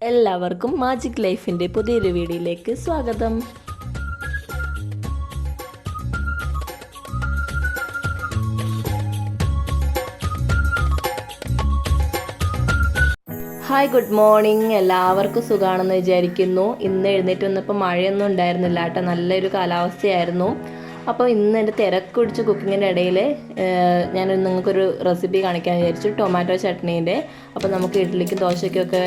എല്ലാവർക്കും മാജിക് ലൈഫിൻ്റെ പുതിയൊരു വീഡിയോയിലേക്ക് സ്വാഗതം. Hi, good morning. എല്ലാവർക്കും സുഖമാണെന്ന് വിചാരിക്കുന്നു. ഇന്ന് എഴുന്നേറ്റ് വന്നപ്പോൾ മഴയൊന്നും ഉണ്ടായിരുന്നില്ല കേട്ടോ, നല്ലൊരു കാലാവസ്ഥയായിരുന്നു. അപ്പോൾ ഇന്ന് എൻ്റെ തിരക്ക് പിടിച്ച കുക്കിങ്ങിൻ്റെ ഇടയിൽ ഞാൻ നിങ്ങൾക്കൊരു റെസിപ്പി കാണിക്കാൻ വിചാരിച്ചു, ടൊമാറ്റോ ചട്നീൻ്റെ. അപ്പോൾ നമുക്ക് ഇഡ്ഡലിക്കും ദോശയ്ക്കൊക്കെ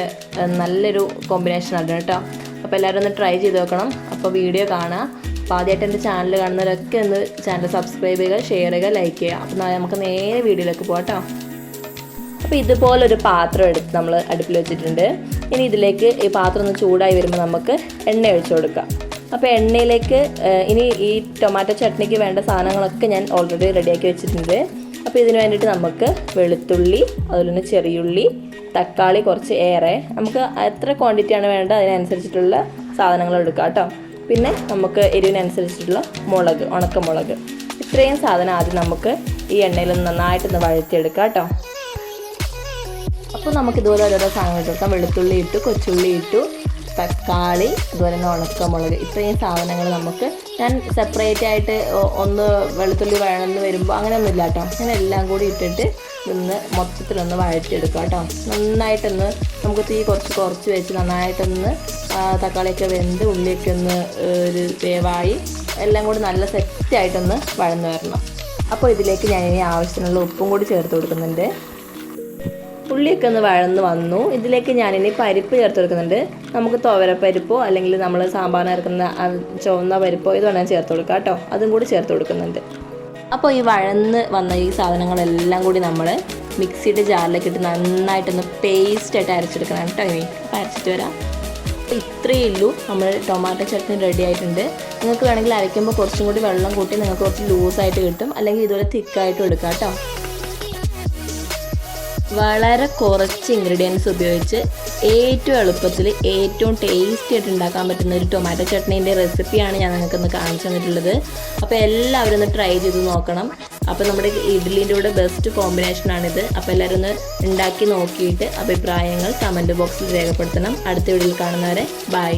നല്ലൊരു കോമ്പിനേഷനാണ് കേട്ടോ. അപ്പോൾ എല്ലാവരും ഒന്ന് ട്രൈ ചെയ്ത് നോക്കണം. അപ്പോൾ വീഡിയോ കാണുക. അപ്പോൾ ആദ്യമായിട്ട് എൻ്റെ ചാനൽ കാണുന്നവരൊക്കെ ഒന്ന് ചാനൽ സബ്സ്ക്രൈബ് ചെയ്യുക, ഷെയർ ചെയ്യുക, ലൈക്ക് ചെയ്യുക. അപ്പോൾ നമുക്ക് നേരെ വീഡിയോയിലേക്ക് പോകാം കേട്ടോ. അപ്പോൾ ഇതുപോലൊരു പാത്രം എടുത്ത് നമ്മൾ അടുപ്പിൽ വെച്ചിട്ടുണ്ട്. ഇനി ഇതിലേക്ക് ഈ പാത്രം ഒന്ന് ചൂടായി വരുമ്പോൾ നമുക്ക് എണ്ണ ഒഴിച്ചു കൊടുക്കാം. അപ്പോൾ എണ്ണയിലേക്ക് ഇനി ഈ ടൊമാറ്റോ ചട്നിക്ക് വേണ്ട സാധനങ്ങളൊക്കെ ഞാൻ ഓൾറെഡി റെഡിയാക്കി വെച്ചിട്ടുണ്ട്. അപ്പോൾ ഇതിന് വേണ്ടിയിട്ട് നമുക്ക് വെളുത്തുള്ളി, അതുപോലെ തന്നെ ചെറിയുള്ളി, തക്കാളി കുറച്ച് ഏറെ, നമുക്ക് എത്ര ക്വാണ്ടിറ്റിയാണ് വേണ്ടത് അതിനനുസരിച്ചിട്ടുള്ള സാധനങ്ങൾ എടുക്കാം കേട്ടോ. പിന്നെ നമുക്ക് എരിവിനനുസരിച്ചിട്ടുള്ള മുളക്, ഉണക്കമുളക്, ഇത്രയും സാധനം ആദ്യം നമുക്ക് ഈ എണ്ണയിൽ നന്നായിട്ടൊന്ന് വഴറ്റിയെടുക്കാം കേട്ടോ. അപ്പോൾ നമുക്കിതുപോലെ ഓരോരോ സാധനങ്ങൾ എടുക്കാം. വെളുത്തുള്ളി ഇട്ടു, കൊച്ചുള്ളി ഇട്ടു, തക്കാളി, അതുപോലെ തന്നെ ഉണക്കമുളക്, ഇത്രയും സാധനങ്ങൾ നമുക്ക് ഞാൻ സെപ്പറേറ്റ് ആയിട്ട് ഒന്ന് വെളുത്തുള്ളി വഴന്ന് വരുമ്പോൾ അങ്ങനെയൊന്നും ഇല്ല കേട്ടോ. അങ്ങനെ എല്ലാം കൂടി ഇട്ടിട്ട് നിന്ന് മൊത്തത്തിലൊന്ന് വഴറ്റിയെടുക്കാം കേട്ടോ. നന്നായിട്ടൊന്ന് നമുക്ക് തീ കുറച്ച് വെച്ച് നന്നായിട്ടൊന്ന് തക്കാളിയൊക്കെ വെന്ത് ഉള്ളിയൊക്കെ ഒന്ന് ഒരു വേവായി എല്ലാം കൂടി നല്ല സെറ്റായിട്ടൊന്ന് വഴന്ന് വരണം. അപ്പോൾ ഇതിലേക്ക് ഞാനിനി ആവശ്യത്തിനുള്ള ഉപ്പും കൂടി ചേർത്ത് കൊടുക്കുന്നുണ്ട്. ഉള്ളിയൊക്കെ ഒന്ന് വഴന്ന് വന്നു. ഇതിലേക്ക് ഞാനിനി പരിപ്പ് ചേർത്ത് കൊടുക്കുന്നുണ്ട്. നമുക്ക് തുവരപ്പരിപ്പോ അല്ലെങ്കിൽ നമ്മൾ സാമ്പാറിന് ഇറക്കുന്ന ചുവന്ന പരിപ്പോ ഇത് വേണമെങ്കിൽ ചേർത്ത് കൊടുക്കാം കേട്ടോ. അതും കൂടി ചേർത്ത് കൊടുക്കുന്നുണ്ട്. അപ്പോൾ ഈ വഴന്ന് വന്ന ഈ സാധനങ്ങളെല്ലാം കൂടി നമ്മൾ മിക്സിയുടെ ജാറിലേക്ക് ഇട്ട് നന്നായിട്ടൊന്ന് പേസ്റ്റായിട്ട് അരച്ചെടുക്കണം കേട്ടോ. ഇനി അപ്പോൾ അരച്ചിട്ട് വരാം. അപ്പോൾ ഇത്രയേ ഉള്ളൂ, നമ്മൾ ടൊമാറ്റോ ചട്നി റെഡി ആയിട്ടുണ്ട്. നിങ്ങൾക്ക് വേണമെങ്കിൽ അരയ്ക്കുമ്പോൾ കുറച്ചും കൂടി വെള്ളം കൂട്ടി നിങ്ങൾക്ക് കുറച്ച് ലൂസായിട്ട് കിട്ടും, അല്ലെങ്കിൽ ഇതുപോലെ തിക്കായിട്ടും എടുക്കാം കേട്ടോ. വളരെ കുറച്ച് ഇൻഗ്രീഡിയൻസ് ഉപയോഗിച്ച് ഏറ്റവും എളുപ്പത്തിൽ ഏറ്റവും ടേസ്റ്റി ആയിട്ട് ഉണ്ടാക്കാൻ പറ്റുന്ന ഒരു ടൊമാറ്റോ ചട്നീൻ്റെ റെസിപ്പിയാണ് ഞാൻ നിങ്ങൾക്കൊന്ന് കാണിച്ചു തന്നിട്ടുള്ളത്. അപ്പോൾ എല്ലാവരും ഒന്ന് ട്രൈ ചെയ്ത് നോക്കണം. അപ്പോൾ നമ്മുടെ ഇഡ്ഡലീൻ്റെ കൂടെ ബെസ്റ്റ് കോമ്പിനേഷനാണിത്. അപ്പോൾ എല്ലാവരും ഒന്ന് ഉണ്ടാക്കി നോക്കിയിട്ട് അഭിപ്രായങ്ങൾ കമൻറ്റ് ബോക്സിൽ രേഖപ്പെടുത്തണം. അടുത്ത വീഡിയോയിൽ കാണുന്നവരെ ബൈ.